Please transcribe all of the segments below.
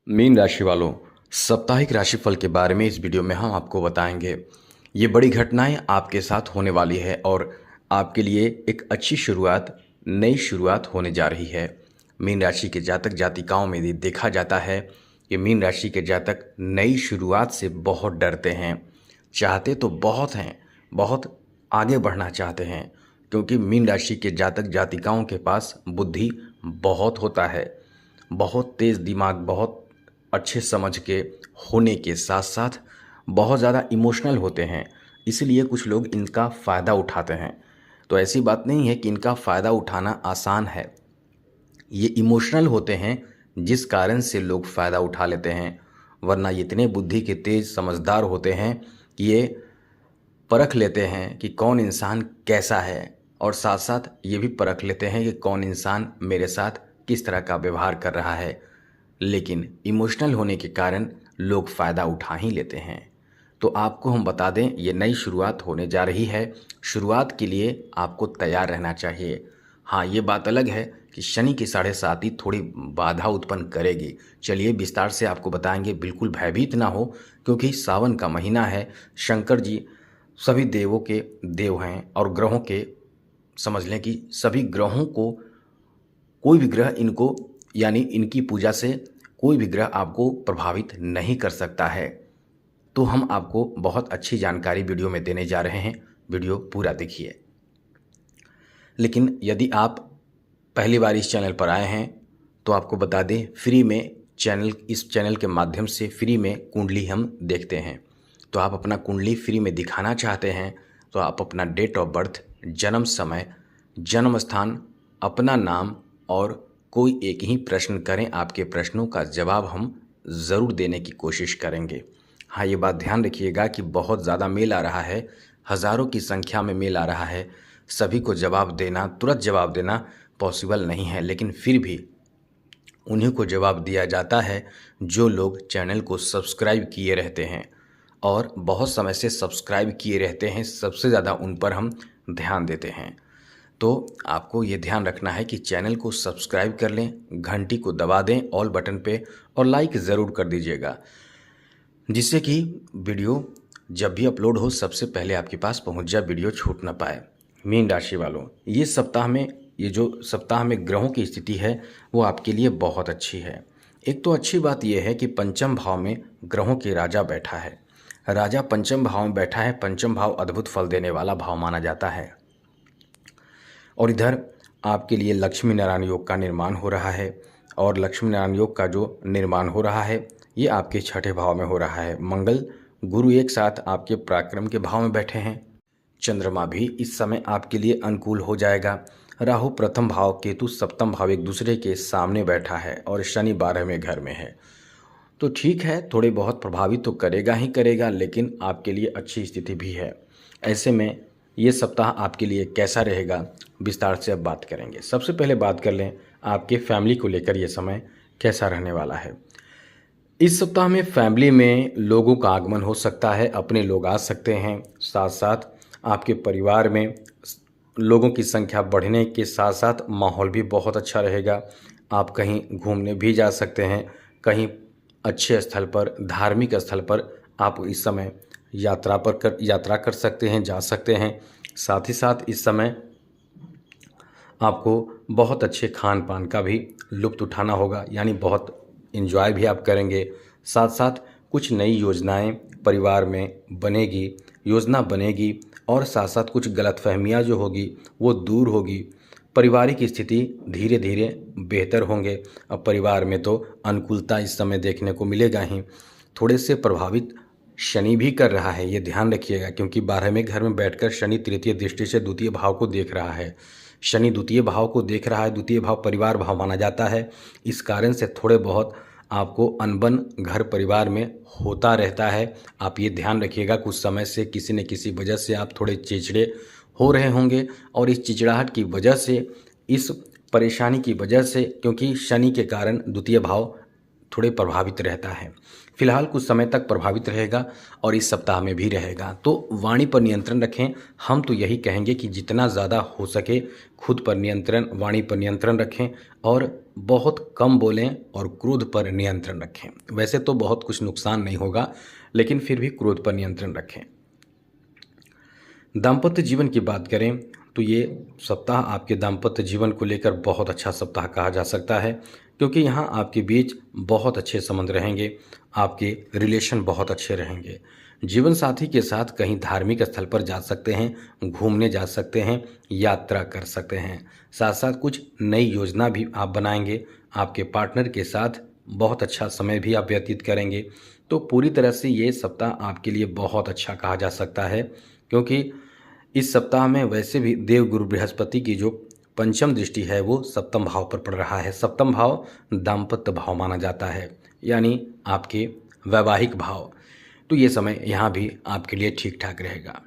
Mean राशि वालों, साप्ताहिक राशिफल के बारे में इस वीडियो में हम आपको बताएंगे। ये बड़ी घटनाएं आपके साथ होने वाली है और आपके लिए एक अच्छी शुरुआत, नई शुरुआत होने जा रही है। मीन राशि के जातक जातिकाओं में ये देखा जाता है कि मीन राशि के जातक नई शुरुआत से बहुत डरते हैं। चाहते तो बहुत हैं, बहुत आगे बढ़ना चाहते हैं, क्योंकि मीन राशि के जातक जातिकाओं के पास बुद्धि बहुत होता है, बहुत तेज़ दिमाग, बहुत अच्छे समझ के होने के साथ साथ बहुत ज़्यादा इमोशनल होते हैं। इसलिए कुछ लोग इनका फ़ायदा उठाते हैं। तो ऐसी बात नहीं है कि इनका फ़ायदा उठाना आसान है। ये इमोशनल होते हैं, जिस कारण से लोग फ़ायदा उठा लेते हैं। वरना ये इतने बुद्धि के तेज़ समझदार होते हैं कि ये परख लेते हैं कि कौन इंसान कैसा है, और साथ साथ ये भी परख लेते हैं कि कौन इंसान मेरे साथ किस तरह का व्यवहार कर रहा है। लेकिन इमोशनल होने के कारण लोग फ़ायदा उठा ही लेते हैं। तो आपको हम बता दें, ये नई शुरुआत होने जा रही है। शुरुआत के लिए आपको तैयार रहना चाहिए। हाँ, ये बात अलग है कि शनि की 7.5 थोड़ी बाधा उत्पन्न करेगी। चलिए विस्तार से आपको बताएंगे, बिल्कुल भयभीत ना हो, क्योंकि सावन का महीना है। शंकर जी सभी देवों के देव हैं और ग्रहों के, समझ लें कि सभी ग्रहों को, कोई भी ग्रह इनको, यानी इनकी पूजा से कोई भी ग्रह आपको प्रभावित नहीं कर सकता है। तो हम आपको बहुत अच्छी जानकारी वीडियो में देने जा रहे हैं। वीडियो पूरा देखिए। लेकिन यदि आप पहली बार इस चैनल पर आए हैं तो आपको बता दें, फ्री में इस चैनल के माध्यम से फ्री में कुंडली हम देखते हैं। तो आप अपना कुंडली फ्री में दिखाना चाहते हैं तो आप अपना डेट ऑफ बर्थ, जन्म समय, जन्म स्थान, अपना नाम और कोई एक ही प्रश्न करें। आपके प्रश्नों का जवाब हम ज़रूर देने की कोशिश करेंगे। हाँ, ये बात ध्यान रखिएगा कि बहुत ज़्यादा मेल आ रहा है, हज़ारों की संख्या में मेल आ रहा है। सभी को जवाब देना, तुरंत जवाब देना पॉसिबल नहीं है, लेकिन फिर भी उन्हीं को जवाब दिया जाता है जो लोग चैनल को सब्सक्राइब किए रहते हैं और बहुत समय से सब्सक्राइब किए रहते हैं। सबसे ज़्यादा उन पर हम ध्यान देते हैं। तो आपको ये ध्यान रखना है कि चैनल को सब्सक्राइब कर लें, घंटी को दबा दें ऑल बटन पे, और लाइक ज़रूर कर दीजिएगा, जिससे कि वीडियो जब भी अपलोड हो सबसे पहले आपके पास पहुंच जाए, वीडियो छूट ना पाए। मीन राशि वालों, ये जो सप्ताह में ग्रहों की स्थिति है वो आपके लिए बहुत अच्छी है। एक तो अच्छी बात यह है कि पंचम भाव में ग्रहों के राजा बैठा है। राजा पंचम भाव में बैठा है। पंचम भाव अद्भुत फल देने वाला भाव माना जाता है। और इधर आपके लिए लक्ष्मी नारायण योग का निर्माण हो रहा है, और लक्ष्मी नारायण योग का जो निर्माण हो रहा है ये आपके 6ठे भाव में हो रहा है। मंगल गुरु एक साथ आपके पराक्रम के भाव में बैठे हैं। चंद्रमा भी इस समय आपके लिए अनुकूल हो जाएगा। राहु प्रथम भाव, केतु सप्तम भाव एक दूसरे के सामने बैठा है, और शनि 12वें घर में है। तो ठीक है, थोड़े बहुत प्रभावित तो करेगा ही करेगा, लेकिन आपके लिए अच्छी स्थिति भी है। ऐसे में ये सप्ताह आपके लिए कैसा रहेगा, विस्तार से अब बात करेंगे। सबसे पहले बात कर लें आपके फैमिली को लेकर ये समय कैसा रहने वाला है। इस सप्ताह में फैमिली में लोगों का आगमन हो सकता है, अपने लोग आ सकते हैं। साथ साथ आपके परिवार में लोगों की संख्या बढ़ने के साथ साथ माहौल भी बहुत अच्छा रहेगा। आप कहीं घूमने भी जा सकते हैं, कहीं अच्छे स्थल पर, धार्मिक स्थल पर आप इस समय यात्रा कर सकते हैं, जा सकते हैं। साथ ही साथ इस समय आपको बहुत अच्छे खान पान का भी लुत्फ़ उठाना होगा, यानी बहुत एंजॉय भी आप करेंगे। साथ साथ कुछ नई योजनाएं परिवार में योजना बनेगी, और साथ साथ कुछ गलतफहमियां जो होगी वो दूर होगी। पारिवारिक स्थिति धीरे धीरे बेहतर होंगे। अब परिवार में तो अनुकूलता इस समय देखने को मिलेगा ही। थोड़े से प्रभावित शनि भी कर रहा है, ये ध्यान रखिएगा, क्योंकि 12वें घर में बैठकर शनि तृतीय दृष्टि से द्वितीय भाव को देख रहा है। शनि द्वितीय भाव को देख रहा है। द्वितीय भाव परिवार भाव माना जाता है। इस कारण से थोड़े बहुत आपको अनबन घर परिवार में होता रहता है। आप ये ध्यान रखिएगा, कुछ समय से किसी न किसी वजह से आप थोड़े चिड़चिड़े हो रहे होंगे, और इस चिड़चिड़ाहट की वजह से, इस परेशानी की वजह से, क्योंकि शनि के कारण द्वितीय भाव थोड़े प्रभावित रहता है। फिलहाल कुछ समय तक प्रभावित रहेगा और इस सप्ताह में भी रहेगा। तो वाणी पर नियंत्रण रखें। हम तो यही कहेंगे कि जितना ज़्यादा हो सके खुद पर नियंत्रण, वाणी पर नियंत्रण रखें और बहुत कम बोलें और क्रोध पर नियंत्रण रखें। वैसे तो बहुत कुछ नुकसान नहीं होगा, लेकिन फिर भी क्रोध पर नियंत्रण रखें। दाम्पत्य जीवन की बात करें तो ये सप्ताह आपके दाम्पत्य जीवन को लेकर बहुत अच्छा सप्ताह कहा जा सकता है, क्योंकि यहाँ आपके बीच बहुत अच्छे संबंध रहेंगे, आपके रिलेशन बहुत अच्छे रहेंगे। जीवन साथी के साथ कहीं धार्मिक स्थल पर जा सकते हैं, घूमने जा सकते हैं, यात्रा कर सकते हैं। साथ साथ कुछ नई योजना भी आप बनाएंगे। आपके पार्टनर के साथ बहुत अच्छा समय भी आप व्यतीत करेंगे। तो पूरी तरह से ये सप्ताह आपके लिए बहुत अच्छा कहा जा सकता है, क्योंकि इस सप्ताह में वैसे भी देवगुरु बृहस्पति की जो पंचम दृष्टि है वो सप्तम भाव पर पड़ रहा है। सप्तम भाव दाम्पत्य भाव माना जाता है, यानी आपके वैवाहिक भाव। तो ये समय यहाँ भी आपके लिए ठीक ठाक रहेगा।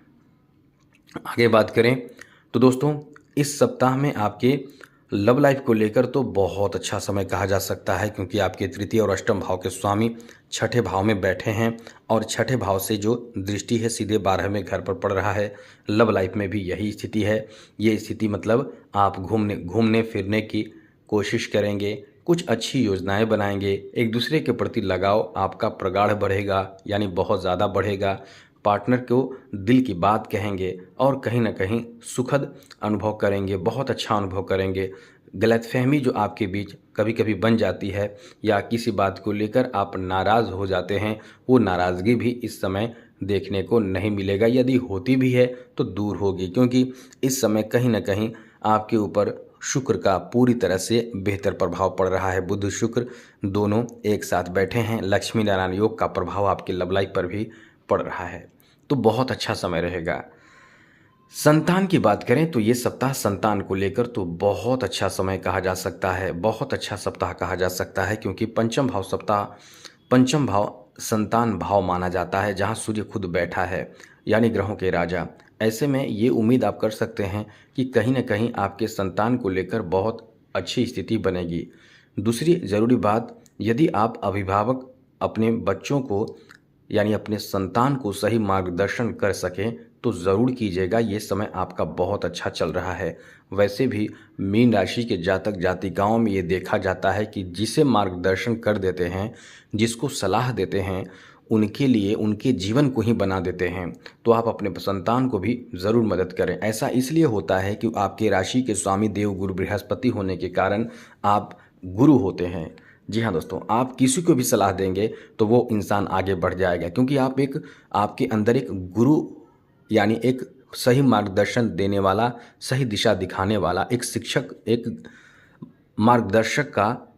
आगे बात करें तो दोस्तों, इस सप्ताह में आपके लव लाइफ को लेकर तो बहुत अच्छा समय कहा जा सकता है, क्योंकि आपके तृतीय और अष्टम भाव के स्वामी छठे भाव में बैठे हैं और छठे भाव से जो दृष्टि है सीधे 12वें घर पर पड़ रहा है। लव लाइफ में भी यही स्थिति है। ये स्थिति मतलब आप घूमने फिरने की कोशिश करेंगे, कुछ अच्छी योजनाएं बनाएंगे, एक दूसरे के प्रति लगाव आपका प्रगाढ़ बढ़ेगा, यानी बहुत ज़्यादा बढ़ेगा। पार्टनर को दिल की बात कहेंगे और कहीं ना कहीं सुखद अनुभव करेंगे, बहुत अच्छा अनुभव करेंगे। गलतफहमी जो आपके बीच कभी कभी बन जाती है या किसी बात को लेकर आप नाराज़ हो जाते हैं, वो नाराज़गी भी इस समय देखने को नहीं मिलेगा। यदि होती भी है तो दूर होगी, क्योंकि इस समय कहीं ना कहीं आपके ऊपर शुक्र का पूरी तरह से बेहतर प्रभाव पड़ रहा है। बुध शुक्र दोनों एक साथ बैठे हैं। लक्ष्मी नारायण योग का प्रभाव आपके लव लाइफ पर भी पड़ रहा है, तो बहुत अच्छा समय रहेगा। संतान की बात करें तो ये सप्ताह संतान को लेकर तो बहुत अच्छा समय कहा जा सकता है, बहुत अच्छा सप्ताह कहा जा सकता है, क्योंकि पंचम भाव संतान भाव माना जाता है, जहां सूर्य खुद बैठा है, यानी ग्रहों के राजा। ऐसे में ये उम्मीद आप कर सकते हैं कि कहीं ना कहीं आपके संतान को लेकर बहुत अच्छी स्थिति बनेगी। दूसरी ज़रूरी बात, यदि आप अभिभावक अपने बच्चों को यानी अपने संतान को सही मार्गदर्शन कर सकें तो ज़रूर कीजिएगा। ये समय आपका बहुत अच्छा चल रहा है। वैसे भी मीन राशि के जातक जातिकाओं में ये देखा जाता है कि जिसे मार्गदर्शन कर देते हैं, जिसको सलाह देते हैं, उनके लिए उनके जीवन को ही बना देते हैं। तो आप अपने संतान को भी ज़रूर मदद करें। ऐसा इसलिए होता है कि आपके राशि के स्वामी देव गुरु बृहस्पति होने के कारण आप गुरु होते हैं। जी हाँ दोस्तों, आप किसी को भी सलाह देंगे तो वो इंसान आगे बढ़ जाएगा, क्योंकि आपके अंदर एक गुरु यानी एक सही मार्गदर्शन देने वाला, सही दिशा दिखाने वाला एक शिक्षक, एक मार्गदर्शक का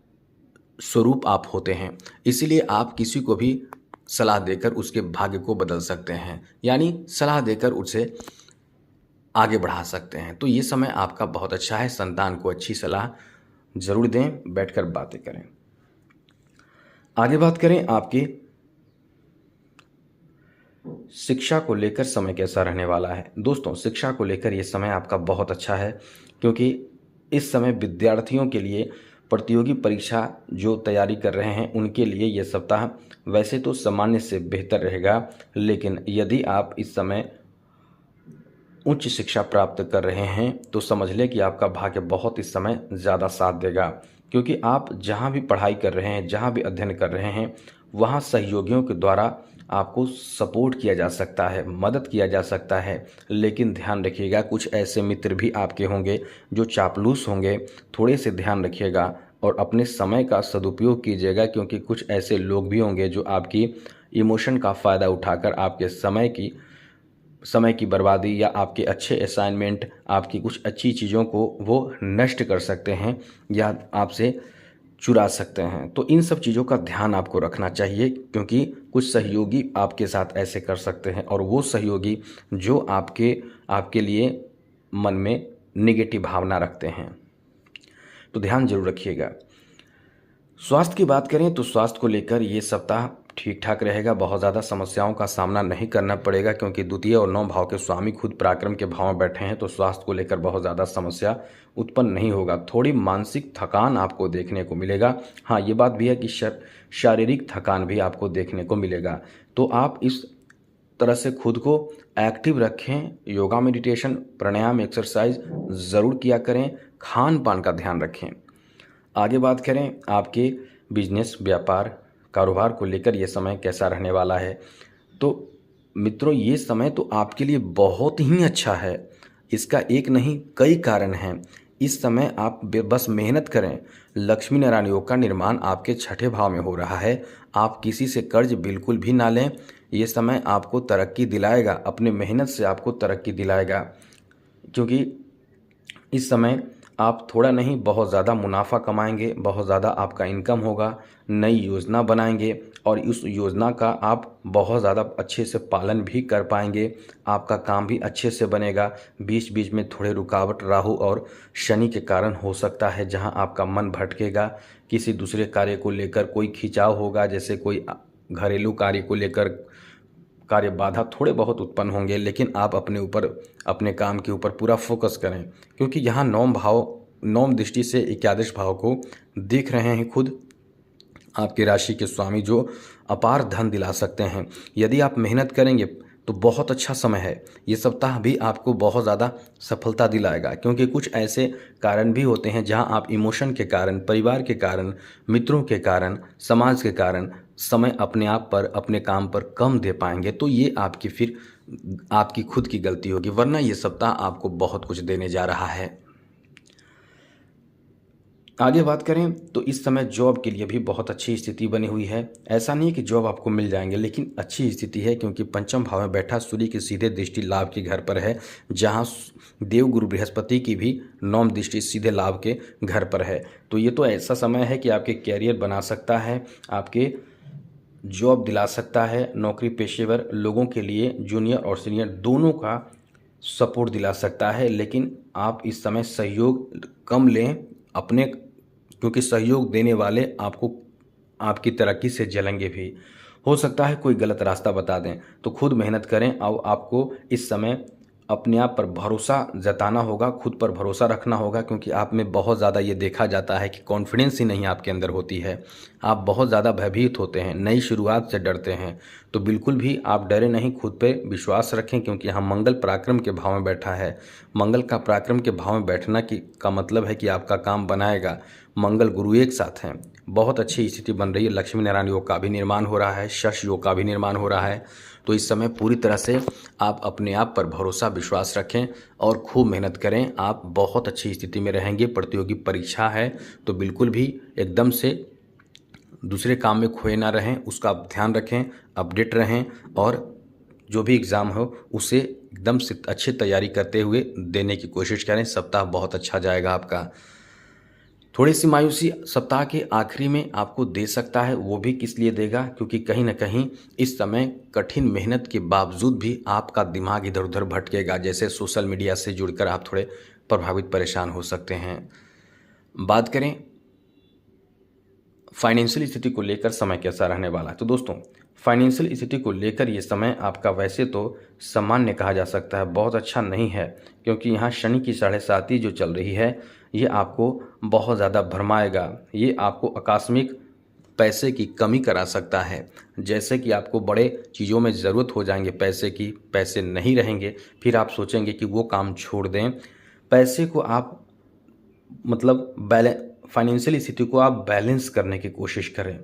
स्वरूप आप होते हैं। इसीलिए आप किसी को भी सलाह देकर उसके भाग्य को बदल सकते हैं, यानी सलाह देकर उसे आगे बढ़ा सकते हैं। तो ये समय आपका बहुत अच्छा है। संतान को अच्छी सलाह ज़रूर दें, बैठकर बातें करें। आगे बात करें आपकी शिक्षा को लेकर समय कैसा रहने वाला है। दोस्तों, शिक्षा को लेकर ये समय आपका बहुत अच्छा है, क्योंकि इस समय विद्यार्थियों के लिए प्रतियोगी परीक्षा जो तैयारी कर रहे हैं उनके लिए ये सप्ताह वैसे तो सामान्य से बेहतर रहेगा, लेकिन यदि आप इस समय उच्च शिक्षा प्राप्त कर रहे हैं तो समझ लें कि आपका भाग्य बहुत इस समय ज़्यादा साथ देगा, क्योंकि आप जहाँ भी पढ़ाई कर रहे हैं, जहाँ भी अध्ययन कर रहे हैं, वहाँ सहयोगियों के द्वारा आपको सपोर्ट किया जा सकता है, मदद किया जा सकता है। लेकिन ध्यान रखिएगा, कुछ ऐसे मित्र भी आपके होंगे जो चापलूस होंगे। थोड़े से ध्यान रखिएगा और अपने समय का सदुपयोग कीजिएगा, क्योंकि कुछ ऐसे लोग भी होंगे जो आपकी इमोशन का फ़ायदा उठाकर आपके समय की बर्बादी या आपके अच्छे असाइनमेंट, आपकी कुछ अच्छी चीज़ों को वो नष्ट कर सकते हैं या आपसे चुरा सकते हैं। तो इन सब चीज़ों का ध्यान आपको रखना चाहिए, क्योंकि कुछ सहयोगी आपके साथ ऐसे कर सकते हैं, और वो सहयोगी जो आपके लिए मन में नेगेटिव भावना रखते हैं। तो ध्यान जरूर रखिएगा। स्वास्थ्य की बात करें तो स्वास्थ्य को लेकर ये सप्ताह ठीक ठाक रहेगा, बहुत ज़्यादा समस्याओं का सामना नहीं करना पड़ेगा क्योंकि द्वितीय और 9 भाव के स्वामी खुद पराक्रम के भाव में बैठे हैं, तो स्वास्थ्य को लेकर बहुत ज़्यादा समस्या उत्पन्न नहीं होगा। थोड़ी मानसिक थकान आपको देखने को मिलेगा। हाँ, ये बात भी है कि शारीरिक थकान भी आपको देखने को मिलेगा। तो आप इस तरह से खुद को एक्टिव रखें, योगा, मेडिटेशन, प्राणायाम, एक्सरसाइज ज़रूर किया करें, खान पान का ध्यान रखें। आगे बात करें आपके बिजनेस, व्यापार, कारोबार को लेकर ये समय कैसा रहने वाला है। तो मित्रों, ये समय तो आपके लिए बहुत ही अच्छा है। इसका एक नहीं कई कारण हैं। इस समय आप बस मेहनत करें। लक्ष्मी नारायण योग का निर्माण आपके छठे भाव में हो रहा है। आप किसी से कर्ज बिल्कुल भी ना लें। ये समय आपको तरक्की दिलाएगा, अपने मेहनत से आपको तरक्की दिलाएगा, क्योंकि इस समय आप थोड़ा नहीं बहुत ज़्यादा मुनाफा कमाएंगे, बहुत ज़्यादा आपका इनकम होगा। नई योजना बनाएंगे और उस योजना का आप बहुत ज़्यादा अच्छे से पालन भी कर पाएंगे। आपका काम भी अच्छे से बनेगा। बीच बीच में थोड़े रुकावट राहु और शनि के कारण हो सकता है, जहां आपका मन भटकेगा। किसी दूसरे कार्य को लेकर कोई खिंचाव होगा, जैसे कोई घरेलू कार्य को लेकर कार्य बाधा थोड़े बहुत उत्पन्न होंगे, लेकिन आप अपने काम के ऊपर पूरा फोकस करें, क्योंकि यहाँ नौम दृष्टि से एकादश भाव को देख रहे हैं खुद आपकी राशि के स्वामी, जो अपार धन दिला सकते हैं। यदि आप मेहनत करेंगे तो बहुत अच्छा समय है। ये सप्ताह भी आपको बहुत ज़्यादा सफलता दिलाएगा, क्योंकि कुछ ऐसे कारण भी होते हैं जहां आप इमोशन के कारण, परिवार के कारण, मित्रों के कारण, समाज के कारण समय अपने आप पर, अपने काम पर कम दे पाएंगे। तो ये आपकी खुद की गलती होगी, वरना ये सप्ताह आपको बहुत कुछ देने जा रहा है। आगे बात करें तो इस समय जॉब के लिए भी बहुत अच्छी स्थिति बनी हुई है। ऐसा नहीं है कि जॉब आपको मिल जाएंगे, लेकिन अच्छी स्थिति है, क्योंकि पंचम भाव में बैठा सूर्य की सीधे दृष्टि लाभ के घर पर है, जहां देव गुरु बृहस्पति की भी नौम दृष्टि सीधे लाभ के घर पर है। तो ये तो ऐसा समय है कि आपके कैरियर बना सकता है, आपके जॉब दिला सकता है। नौकरी पेशेवर लोगों के लिए जूनियर और सीनियर दोनों का सपोर्ट दिला सकता है, लेकिन आप इस समय सहयोग कम लें अपने, क्योंकि सहयोग देने वाले आपकी तरक्की से जलेंगे भी। हो सकता है कोई गलत रास्ता बता दें, तो खुद मेहनत करें। और आपको इस समय अपने आप पर भरोसा जताना होगा, खुद पर भरोसा रखना होगा, क्योंकि आप में बहुत ज़्यादा ये देखा जाता है कि कॉन्फिडेंस ही नहीं आपके अंदर होती है। आप बहुत ज़्यादा भयभीत होते हैं, नई शुरुआत से डरते हैं। तो बिल्कुल भी आप डरे नहीं, खुद पे विश्वास रखें, क्योंकि यहाँ मंगल पराक्रम के भाव में बैठा है। मंगल का पराक्रम के भाव में बैठना का मतलब है कि आपका काम बनाएगा। मंगल गुरु एक साथ हैं, बहुत अच्छी स्थिति बन रही है। लक्ष्मी नारायण योग का भी निर्माण हो रहा है, शश योग का भी निर्माण हो रहा है। तो इस समय पूरी तरह से आप अपने आप पर भरोसा, विश्वास रखें और खूब मेहनत करें। आप बहुत अच्छी स्थिति में रहेंगे। प्रतियोगी परीक्षा है तो बिल्कुल भी एकदम से दूसरे काम में खोए ना रहें, उसका आप ध्यान रखें, अपडेट रहें, और जो भी एग्ज़ाम हो उसे एकदम से अच्छी तैयारी करते हुए देने की कोशिश करें। सप्ताह बहुत अच्छा जाएगा आपका। थोड़ी सी मायूसी सप्ताह के आखिरी में आपको दे सकता है, वो भी किस लिए देगा, क्योंकि कहीं ना कहीं इस समय कठिन मेहनत के बावजूद भी आपका दिमाग इधर उधर भटकेगा। जैसे सोशल मीडिया से जुड़कर आप थोड़े प्रभावित, परेशान हो सकते हैं। बात करें फाइनेंशियल स्थिति को लेकर समय कैसा रहने वाला है, तो दोस्तों फाइनेंशियल स्थिति को लेकर ये समय आपका वैसे तो सामान्य कहा जा सकता है, बहुत अच्छा नहीं है, क्योंकि यहाँ शनि की 7.5 जो चल रही है ये आपको बहुत ज़्यादा भरमाएगा। ये आपको आकस्मिक पैसे की कमी करा सकता है, जैसे कि आपको बड़े चीज़ों में ज़रूरत हो जाएंगे पैसे की, पैसे नहीं रहेंगे, फिर आप सोचेंगे कि वो काम छोड़ दें। पैसे को आप फाइनेंशियल स्थिति को आप बैलेंस करने की कोशिश करें,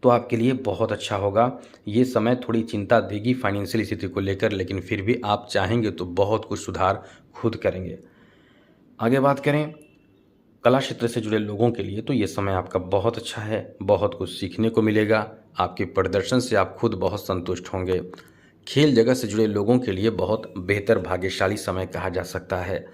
तो आपके लिए बहुत अच्छा होगा। ये समय थोड़ी चिंता देगी फाइनेंशियल स्थिति को लेकर, लेकिन फिर भी आप चाहेंगे तो बहुत कुछ सुधार खुद करेंगे। आगे बात करें कला क्षेत्र से जुड़े लोगों के लिए, तो ये समय आपका बहुत अच्छा है, बहुत कुछ सीखने को मिलेगा। आपके प्रदर्शन से आप खुद बहुत संतुष्ट होंगे। खेल जगत से जुड़े लोगों के लिए बहुत बेहतर, भाग्यशाली समय कहा जा सकता है।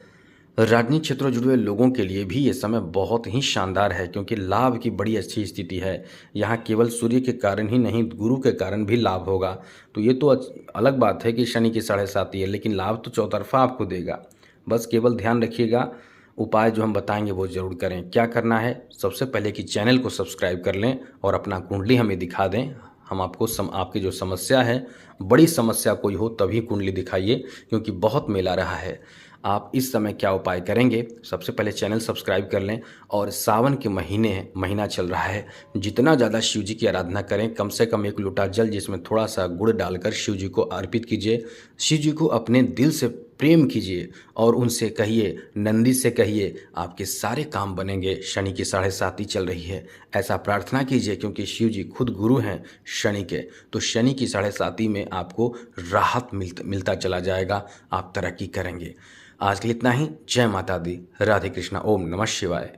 राजनीतिक क्षेत्रों से जुड़े लोगों के लिए भी ये समय बहुत ही शानदार है, क्योंकि लाभ की बड़ी अच्छी स्थिति है। यहाँ केवल सूर्य के कारण ही नहीं, गुरु के कारण भी लाभ होगा। तो ये तो अलग बात है कि शनि की 7.5 है, लेकिन लाभ तो चौतरफा आपको देगा। बस केवल ध्यान रखिएगा, उपाय जो हम बताएंगे वो ज़रूर करें। क्या करना है, सबसे पहले कि चैनल को सब्सक्राइब कर लें और अपना कुंडली हमें दिखा दें, हम आपको आपकी जो समस्या है, बड़ी समस्या कोई हो तभी कुंडली दिखाइए, क्योंकि बहुत मेल आ रहा है। आप इस समय क्या उपाय करेंगे? सबसे पहले चैनल सब्सक्राइब कर लें और सावन के महीना चल रहा है, जितना ज़्यादा शिव जी की आराधना करें, कम से कम 1 लोटा जल जिसमें थोड़ा-सा गुड़ डालकर शिव जी को अर्पित कीजिए। शिव जी को अपने दिल से प्रेम कीजिए और उनसे कहिए, नंदी से कहिए, आपके सारे काम बनेंगे। शनि की 7.5 चल रही है, ऐसा प्रार्थना कीजिए, क्योंकि शिव जी खुद गुरु हैं शनि के। तो शनि की 7.5 में आपको राहत मिलता चला जाएगा, आप तरक्की करेंगे। आज के लिए इतना ही। जय माता दी। राधे कृष्णा। ओम नमः शिवाय।